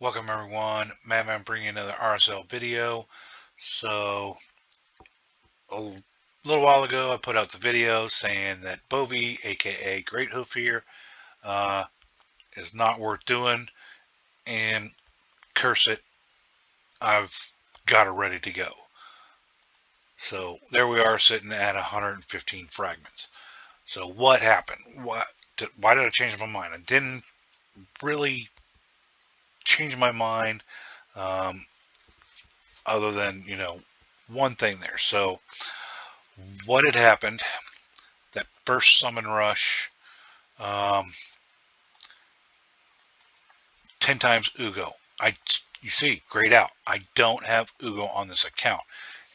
Welcome everyone. Madman bringing another RSL video. So a little while ago I put out the video saying that Bovie, aka Great Hoof here, uh, is not worth doing, and curse it, I've got it ready to go. So there we are sitting at 115 fragments. So what happened? Why did I change my mind? I didn't really change my mind, um, other than one thing there. So what had happened, that first summon rush, um, 10 times Ugo. You see, grayed out. I don't have Ugo on this account.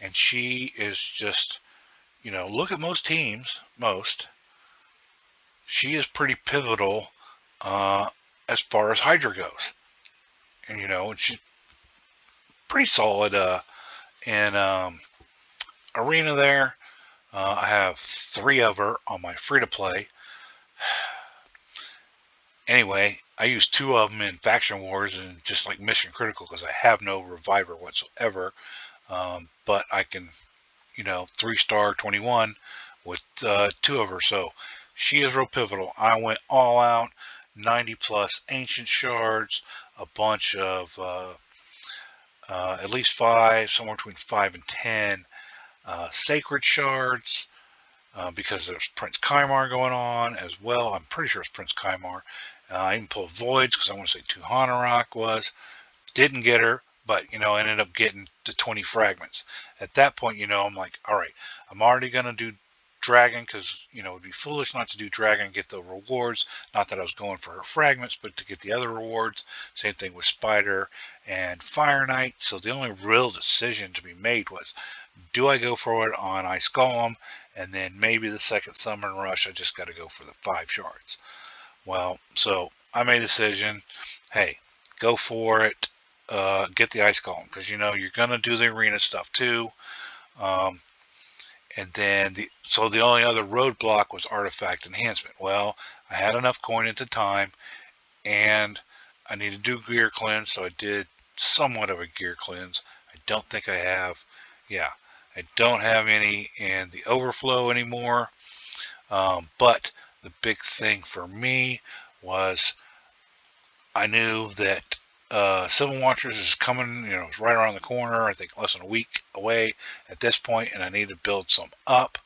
And she is just, look at most teams, she is pretty pivotal as far as Hydra goes. And she's pretty solid in Arena there. I have 3 of her on my free-to-play. Anyway, I use 2 of them in Faction Wars and just like Mission Critical because I have no Reviver whatsoever. But I can, 3-star 21 with 2 of her. So she is real pivotal. I went all out, 90 plus Ancient Shards, a bunch of at least 5, somewhere between 5 and 10 Sacred Shards. Because there's Prince Kymar going on as well. I'm pretty sure it's Prince Kymar. I even pulled Voids because I want to say 2 Hanorok was. Didn't get her, but, ended up getting to 20 fragments. At that point, I'm like, all right, I'm already going to do Dragon because, it would be foolish not to do Dragon and get the rewards. Not that I was going for her fragments, but to get the other rewards. Same thing with Spider and Fire Knight. So the only real decision to be made was, do I go for it on Ice Golem? And then maybe the second Summon Rush, I just got to go for the 5 shards. Well, so I made a decision. Hey, go for it. Get the Ice Golem because you're going to do the arena stuff too. And then the only other roadblock was Artifact Enhancement. Well, I had enough coin at the time, and I needed to do Gear Cleanse, so I did somewhat of a Gear Cleanse. I don't think I have. Yeah, I don't have any in the overflow anymore. But the big thing for me was I knew that Civil Watchers is coming, it's right around the corner. I think less than a week away at this point, and I need to build some up.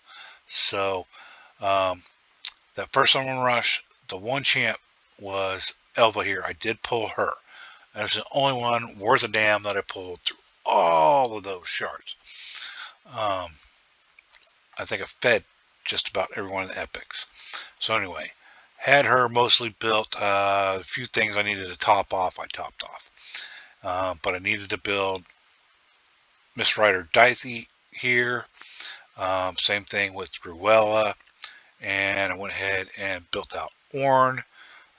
So that first Summon Rush, the one champ was Elva here. I did pull her. That's the only one worth a damn that I pulled through all of those shards. I think I fed just about every one of the epics. So anyway, had her mostly built. A few things I needed to top off, I topped off. But I needed to build Miss Rider Dythe here. Same thing with Ruella. And I went ahead and built out Ornn.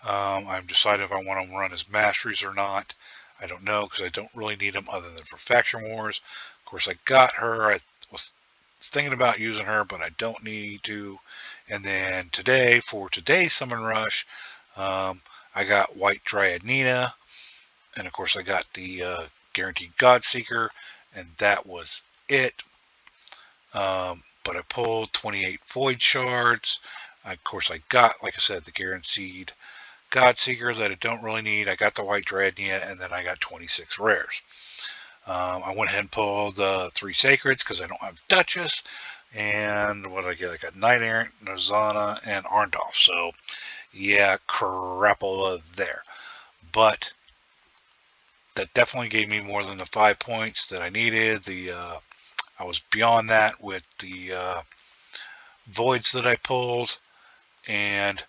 I've decided if I want to run as Masteries or not. I don't know because I don't really need them other than for Faction Wars. Of course, I got her. I was thinking about using her, but I don't need to. And then today, for today's Summon Rush, I got White Dryad Nina. And of course, I got the Guaranteed Godseeker. And that was it. But I pulled 28 Void Shards. Of course, I got, like I said, the Guaranteed Godseeker that I don't really need. I got the White Dryad Nina, and then I got 26 rares. I went ahead and pulled 3 Sacreds because I don't have Duchess. And what did I get? I got Knight Errant, Nozana, and Arndolf. So, yeah, crapola there. But that definitely gave me more than the 5 points that I needed. I was beyond that with the Voids that I pulled. And,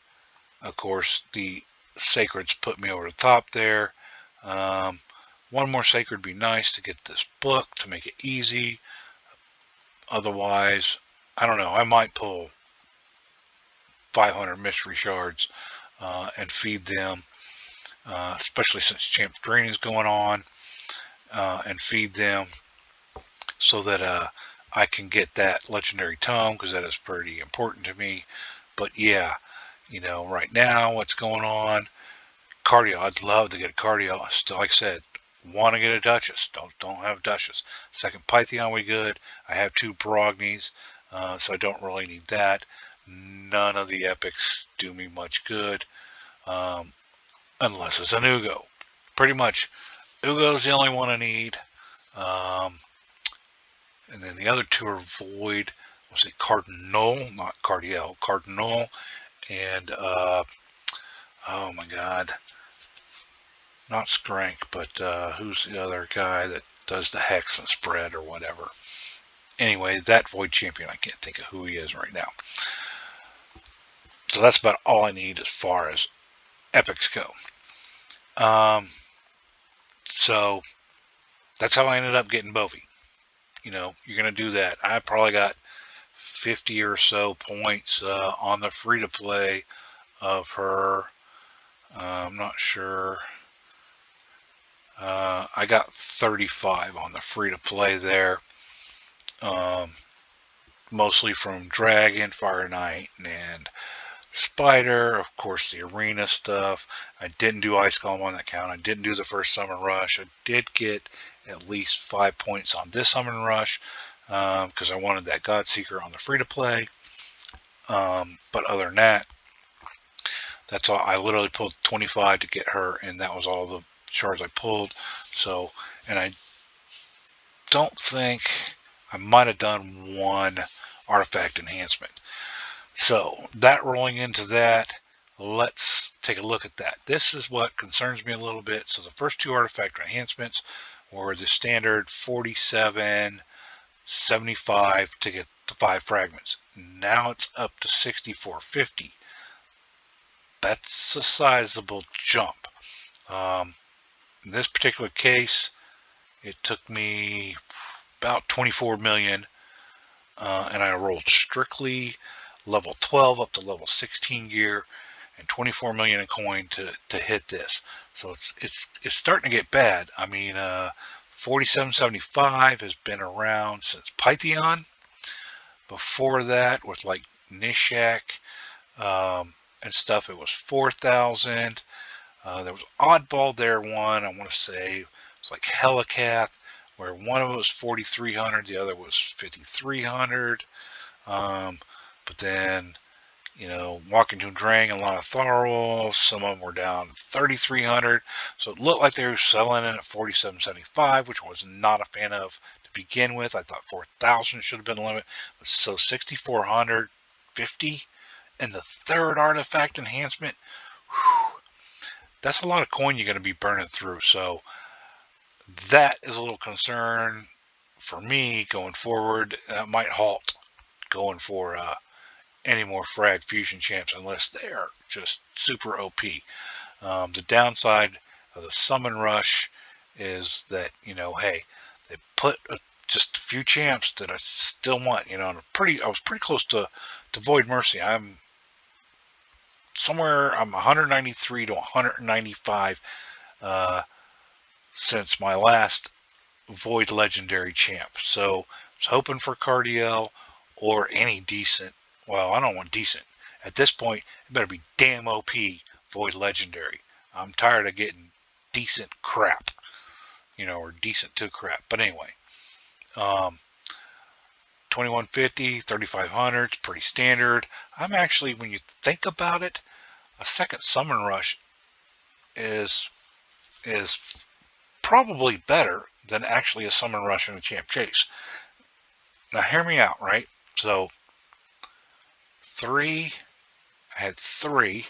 of course, the Sacreds put me over the top there. One more Sacred would be nice to get this book to make it easy. Otherwise, I don't know. I might pull 500 Mystery Shards and feed them, especially since Champ Green is going on, and feed them so that I can get that Legendary Tome because that is pretty important to me. But yeah, right now what's going on, cardio. I'd love to get a cardio. Still, like I said, want to get a Duchess. Don't have Duchess. Second Python we good. I have 2 Brognies, so I don't really need that. None of the epics do me much good, unless it's an Ugo. Pretty much, Ugo's the only one I need. And then the other 2 are Void. I'll say Cardinal, not Cardiel. Cardinal, and oh my God. Not Skrank, but who's the other guy that does the hex and spread or whatever? Anyway, that Void Champion, I can't think of who he is right now. So that's about all I need as far as epics go. So that's how I ended up getting Bovie. You know, you're going to do that. I probably got 50 or so points on the free-to-play of her. I'm not sure. I got 35 on the free-to-play there, mostly from Dragon, Fire Knight, and Spider. Of course, the arena stuff. I didn't do Ice Golem on that count. I didn't do the first Summon Rush. I did get at least 5 points on this Summon Rush because I wanted that Godseeker on the free-to-play. But other than that, that's all. I literally pulled 25 to get her, and that was all the shards I pulled. So, and I don't think I might have done 1 artifact enhancement. So that rolling into that, let's take a look at that. This is what concerns me a little bit. So the first 2 artifact enhancements were the standard 47.75 to get the 5 fragments. Now it's up to 64.50. That's a sizable jump. In this particular case, it took me about 24 million, and I rolled strictly level 12 up to level 16 gear, and 24 million in coin to hit this. So it's starting to get bad. I mean, 47.75 has been around since Python. Before that, with like Nishak and stuff, it was 4,000. There was Oddball there one, I want to say, it was like Helicath, where one of it was 4,300, the other was 5,300. But then, you know, Walking to Drang and Lana Tharl, some of them were down 3,300. So it looked like they were selling in at 47.75, which I was not a fan of to begin with. I thought 4,000 should have been the limit. So 6,450. And the 3rd artifact enhancement, whew, that's a lot of coin you're going to be burning through. So that is a little concern for me going forward. That might halt going for any more frag fusion champs unless they are just super OP. The downside of the Summon Rush is that, you know, hey, they put just a few champs that I still want. You know, and I was pretty close to Void Mercy. I'm 193 to 195 since my last Void Legendary champ. So I was hoping for Cardiel or any decent. Well, I don't want decent. At this point, it better be damn OP Void Legendary. I'm tired of getting decent crap, you know, or decent to crap. But anyway, 2150, 3500, it's pretty standard. I'm actually, when you think about it, a second Summon Rush is probably better than actually a Summon Rush in a Champ Chase. Now, hear me out, right? So, I had 3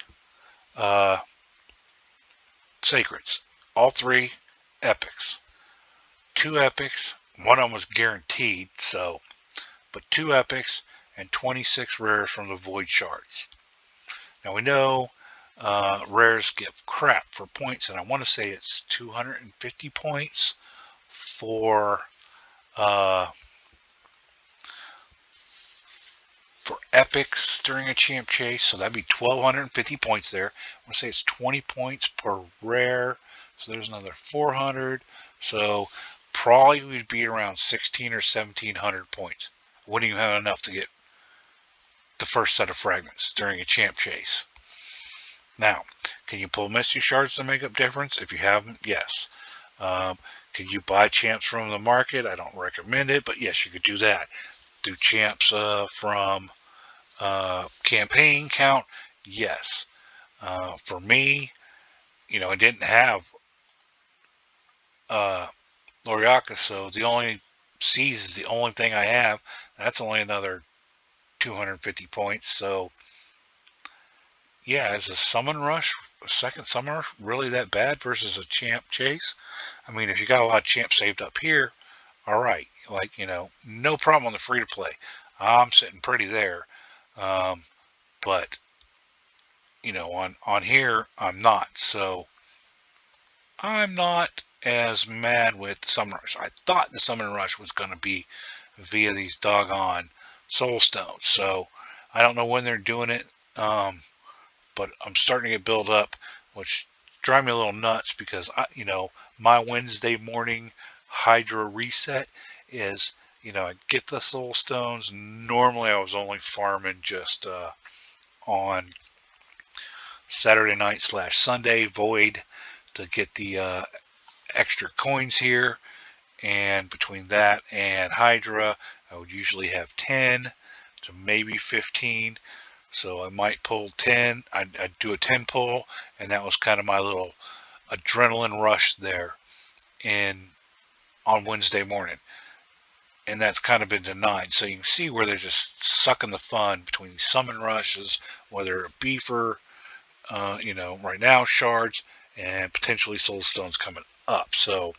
Sacreds. All 3 epics. 2 epics. One of them was guaranteed, so, but 2 epics and 26 rares from the Void Shards. Now, we know rares give crap for points, and I want to say it's 250 points for epics during a champ chase, so that'd be 1,250 points there. I want to say it's 20 points per rare, so there's another 400. So probably we'd be around 1,600 or 1,700 points. Wouldn't even have enough to get the first set of fragments during a champ chase. Now, can you pull mystery shards to make up difference? If you haven't, yes. Um, can you buy champs from the market? I don't recommend it, but yes, you could do that. Do champs from campaign count? Yes. For me, I didn't have uh, Loriaka, so the only C's is the only thing I have. That's only another 250 points. So, yeah, is a summon rush, a second summon rush, really that bad versus a champ chase? I mean, if you got a lot of champs saved up here, all right, like, no problem on the free to play. I'm sitting pretty there. Um, but, on here, I'm not. So, I'm not as mad with Summon Rush. I thought the Summon Rush was going to be via these doggone Soul Stones. So I don't know when they're doing it, but I'm starting to get built up, which drive me a little nuts because my Wednesday morning Hydra reset is I get the Soul Stones. Normally I was only farming just on Saturday night / Sunday Void to get the extra coins here, and between that and Hydra I would usually have 10 to maybe 15, so I might pull 10. I'd do a 10 pull, and that was kind of my little adrenaline rush there on Wednesday morning, and that's kind of been denied. So you can see where they're just sucking the fun between these summon rushes, whether a beefer, right now shards, and potentially soul stones coming up. So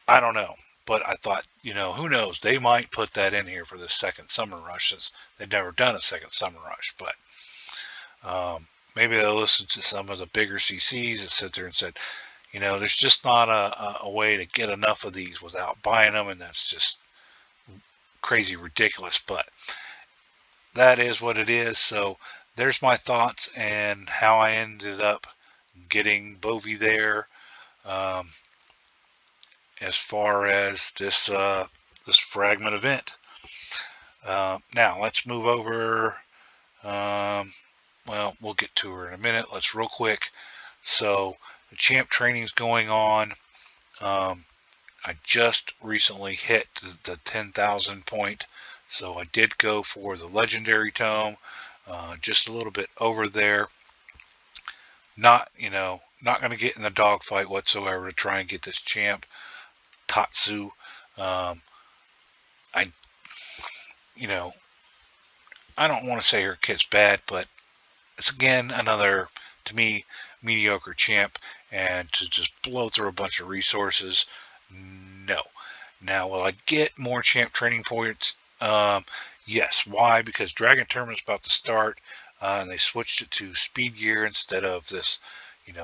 I don't know, but I thought, who knows? They might put that in here for the second summer rush, since they've never done a second summer rush. But maybe they'll listen to some of the bigger CCs that sit there and said, there's just not a way to get enough of these without buying them, and that's just crazy ridiculous. But that is what it is. So there's my thoughts and how I ended up getting Bovie there. As far as this fragment event. Now let's move over. Well, we'll get to her in a minute. Let's real quick. So the champ training is going on. I just recently hit the 10,000 point, so I did go for the legendary tome. Just a little bit over there. Not going to get in the dogfight whatsoever to try and get this champ. Tatsu. I don't want to say her kit's bad, but it's again another, to me, mediocre champ, and to just blow through a bunch of resources, no. Now, will I get more champ training points? Yes. Why? Because Dragon Tournament's about to start, and they switched it to speed gear instead of this,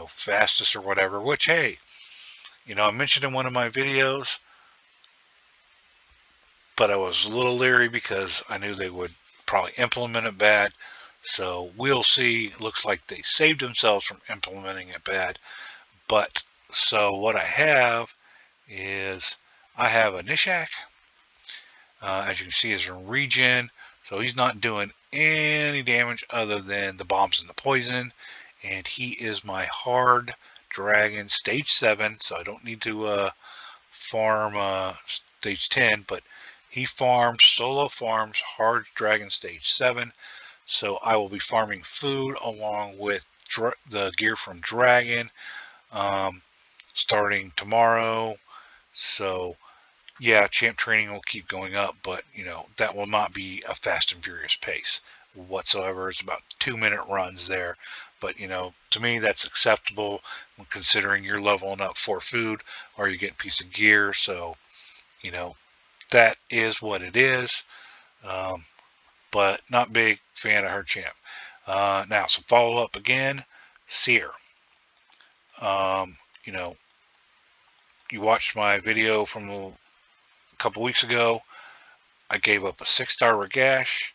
fastest or whatever, which, hey, I mentioned in one of my videos, but I was a little leery because I knew they would probably implement it bad. So we'll see. Looks like they saved themselves from implementing it bad. But so what I have is I have a Nishak. As you can see, is in regen. So he's not doing any damage other than the bombs and the poison. And he is my hard dragon stage 7. So I don't need to farm stage 10, but he solo farms hard dragon stage 7. So I will be farming food along with the gear from dragon starting tomorrow. So yeah, champ training will keep going up, but that will not be a fast and furious pace whatsoever. It's about 2-minute runs there, but to me that's acceptable considering you're leveling up for food or you get a piece of gear. So that is what it is, but not big fan of her champ. Now some follow up again. Seer. You watched my video from a couple weeks ago. I gave up a 6-star Ragash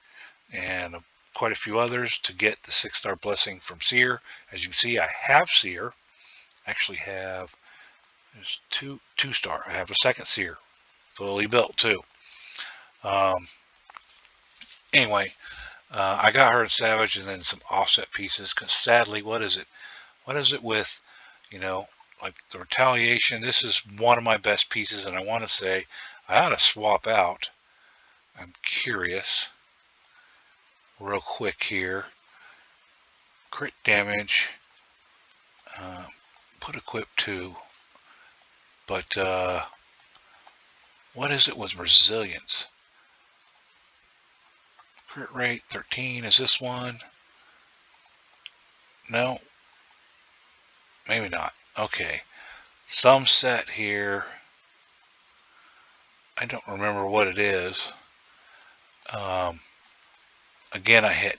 and quite a few others to get the 6-star blessing from Seer. As you can see, I have Seer. Actually have there's 2-star. I have a second Seer, fully built too. Anyway, I got her in Savage and then some offset pieces. Because sadly, what is it? What is it with, you know, like the Retaliation? This is one of my best pieces, and I want to say I ought to swap out. I'm curious. Real quick here. Crit damage. Put equip 2. But what is it with resilience? Crit rate 13. Is this one? No. Maybe not. Okay. Some set here. I don't remember what it is. Again, I hit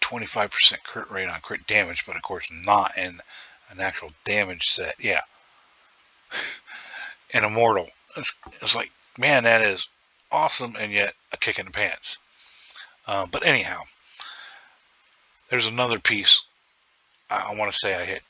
25% crit rate on crit damage, but of course not in an actual damage set. Yeah. And Immortal. It's like, man, that is awesome, and yet a kick in the pants. But anyhow, there's another piece. I want to say I hit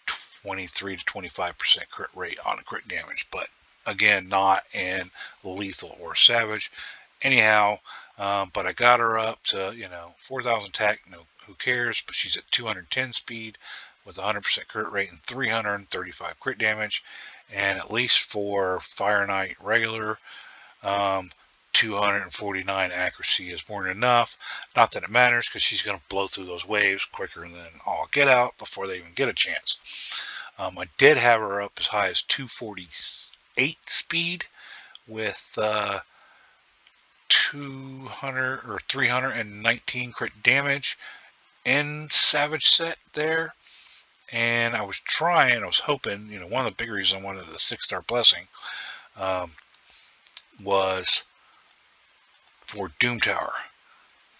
23 to 25% crit rate on crit damage, but again, not in lethal or savage. Anyhow, but I got her up to 4,000 attack. No, who cares? But she's at 210 speed with 100% crit rate and 335 crit damage, and at least for Fire Knight regular, 249 accuracy is more than enough. Not that it matters, because she's going to blow through those waves quicker than all get out before they even get a chance. I did have her up as high as 248 speed with 200 or 319 crit damage in Savage set there. And I was hoping, one of the big reasons I wanted the 6-star blessing was for Doom Tower.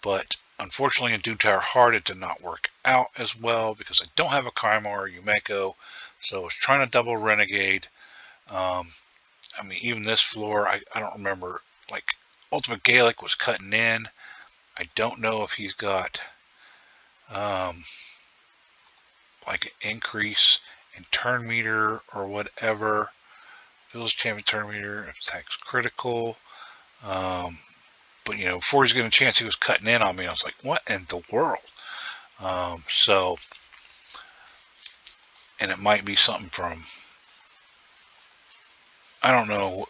But unfortunately in Doom Tower Hard it did not work out as well because I don't have a Kaimar or Yumeko. So I was trying to double Renegade. I mean, even this floor, I don't remember. Like, Ultimate Gaelic was cutting in. I don't know if he's got like an increase in turn meter or whatever. Village Champion turn meter, attacks critical. But before he's getting a chance, he was cutting in on me. I was like, what in the world? And it might be something from, I don't know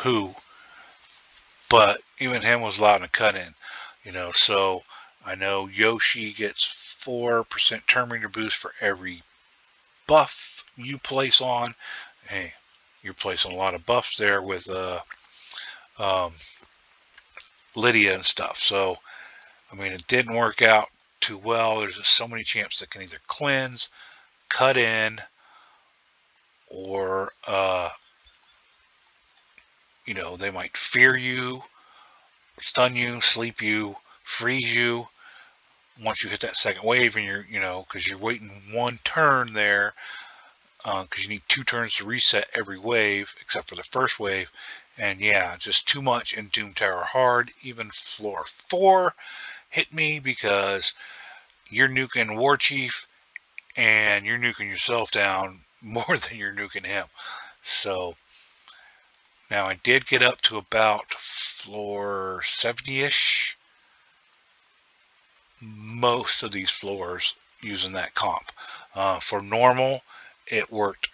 who, but even him was allowed to cut in, so I know Yoshi gets 4% turn meter boost for every buff you place on. Hey, you're placing a lot of buffs there with Lydia and stuff. So, I mean, it didn't work out too well. There's just so many champs that can either cleanse, cut in, or they might fear you, stun you, sleep you, freeze you once you hit that second wave, and you're because you're waiting one turn there, because you need 2 turns to reset every wave except for the first wave. And yeah, just too much in Doom Tower Hard. Even floor 4 hit me because you're nuking War Chief and you're nuking yourself down more than you're nuking him. So now I did get up to about floor 70-ish. Most of these floors using that comp. For normal, it worked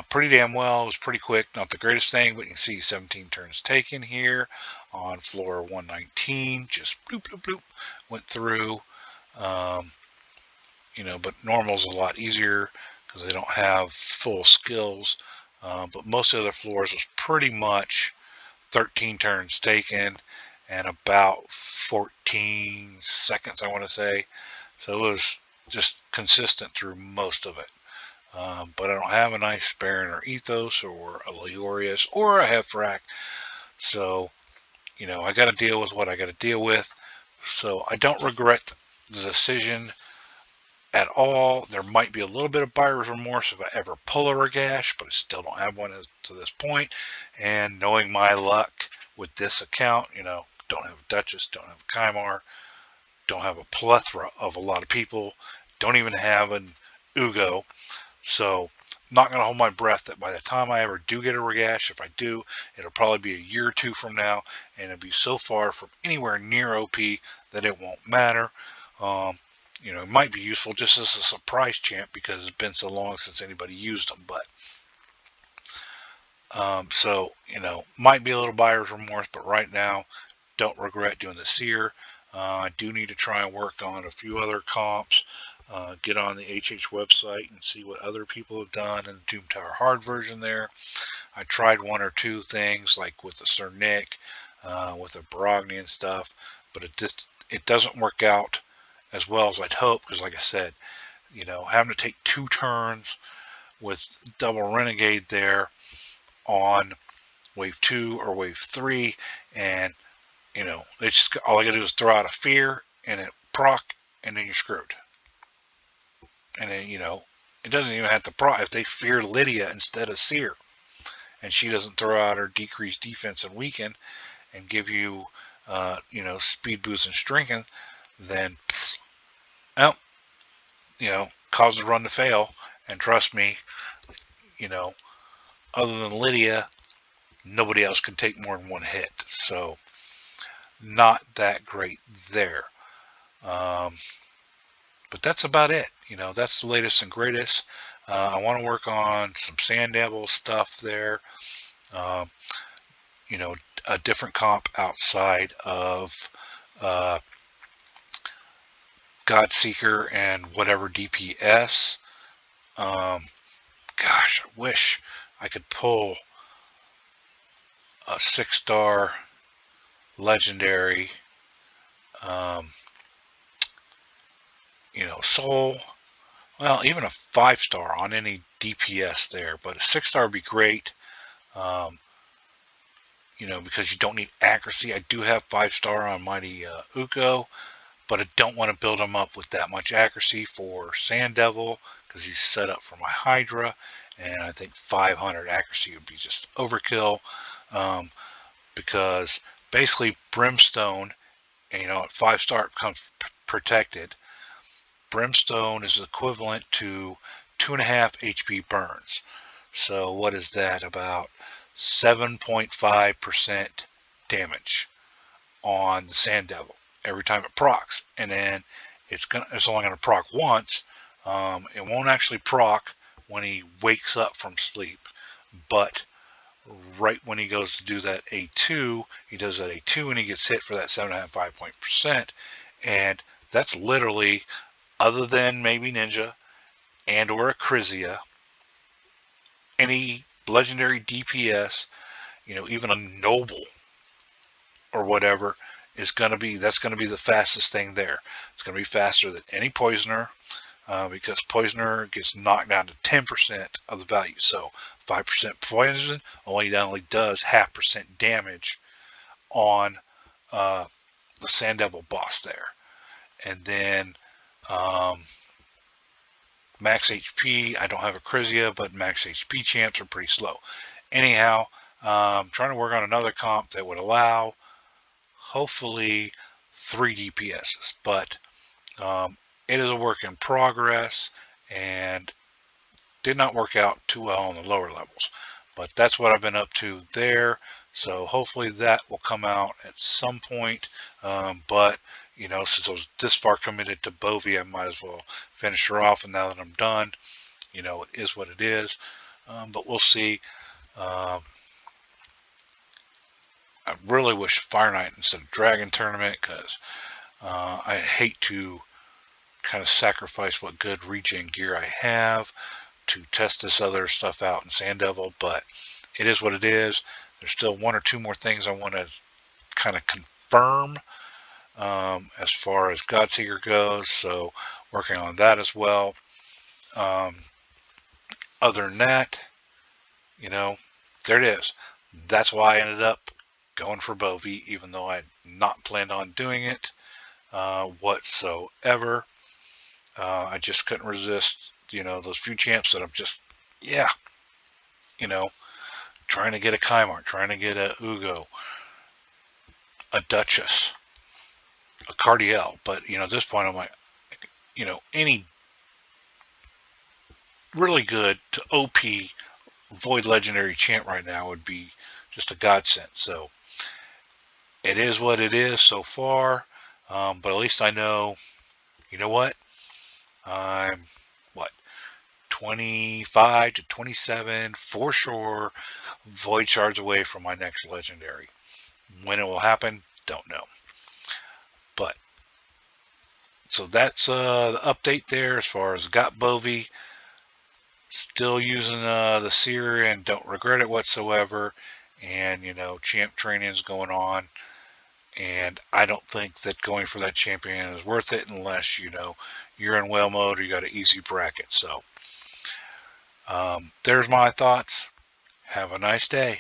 pretty damn well. It was pretty quick. Not the greatest thing, but you can see 17 turns taken here on floor 119. Just bloop, bloop, bloop. Went through. But normal's a lot easier because they don't have full skills. But most of the floors was pretty much 13 turns taken and about 14 seconds, I want to say. So it was just consistent through most of it. But I don't have a nice Baron or Ethos or a Leorius or a Hefrak. So, I got to deal with what I got to deal with. So I don't regret the decision at all. There might be a little bit of buyer's remorse if I ever pull a Ragash, but I still don't have one to this point. And knowing my luck with this account, don't have a Duchess, don't have a Kaimar, don't have a plethora of a lot of people, don't even have an Ugo. So not going to hold my breath that by the time I ever do get a regash, if I do, it'll probably be a year or two from now, and it'll be so far from anywhere near OP that it won't matter. It might be useful just as a surprise champ because it's been so long since anybody used them, but might be a little buyer's remorse, but right now, don't regret doing the seer. I do need to try and work on a few other comps, get on the HH website and see what other people have done in the Doom Tower Hard version there. I tried one or two things like with the Sir Nick, with the Baragni and stuff, but it doesn't work out as well as I'd hope because, like I said, having to take 2 turns with double Renegade there on wave 2 or wave 3, and all I gotta do is throw out a fear and it proc, and then you're screwed. And then it doesn't even have to proc if they fear Lydia instead of Seer, and she doesn't throw out her decreased defense and weaken and give you speed boost and strengthen, then cause the run to fail. And trust me, other than Lydia, nobody else can take more than 1 hit. So not that great there. But that's about it. That's the latest and greatest. I want to work on some Sand Devil stuff there. A different comp outside of Godseeker and whatever DPS. Gosh, I wish I could pull a 6-star legendary soul, well, even a 5-star on any DPS there, but a 6-star would be great. Because you don't need accuracy. I do have 5-star on Mighty Uko, but I don't want to build him up with that much accuracy for Sand Devil because he's set up for my Hydra, and I think 500 accuracy would be just overkill. Because basically Brimstone, and at 5-star it becomes protected. Brimstone is equivalent to 2.5 HP burns. So what is that? About 7.5% damage on the Sand Devil every time it procs, and then it's only going to proc once. It won't actually proc when he wakes up from sleep, but right when he goes to do that A2, he does that A2 and he gets hit for that 7.5%, and that's literally, other than maybe Ninja and or a Crizia, any legendary DPS, even a Noble or whatever, that's going to be the fastest thing there. It's going to be faster than any Poisoner, because Poisoner gets knocked down to 10% of the value. So 5% poison only does 0.5% damage on the Sand Devil boss there. And then max HP, I don't have a Crizia, but max HP champs are pretty slow. Anyhow, I'm trying to work on another comp that would allow hopefully 3 DPSs, but it is a work in progress and did not work out too well on the lower levels, but that's what I've been up to there. So hopefully that will come out at some point, but since I was this far committed to Bovie, I might as well finish her off, and now that I'm done, it is what it is. But we'll see. I really wish Fire Knight instead of Dragon Tournament, because I hate to kind of sacrifice what good regen gear I have to test this other stuff out in Sand Devil, but it is what it is. There's still 1 or 2 more things I want to kind of confirm as far as Godseeker goes, so working on that as well. Other than that, there it is. That's why I ended up going for Bovie, even though I had not planned on doing it whatsoever. I just couldn't resist, those few champs that I'm just, trying to get a Kymar, trying to get a Ugo, a Duchess, a Cardiel. But, at this point I'm like, any really good to OP Void Legendary Champ right now would be just a godsend. So it is what it is so far, but at least I know, you know what? I'm, what, 25 to 27 for sure Void Shards away from my next Legendary. When it will happen, don't know. But, so that's the update there as far as got Bovie. Still using the Seer and don't regret it whatsoever. And, champ training is going on. And I don't think that going for that champion is worth it unless, you're in whale mode or you got an easy bracket. So, there's my thoughts. Have a nice day.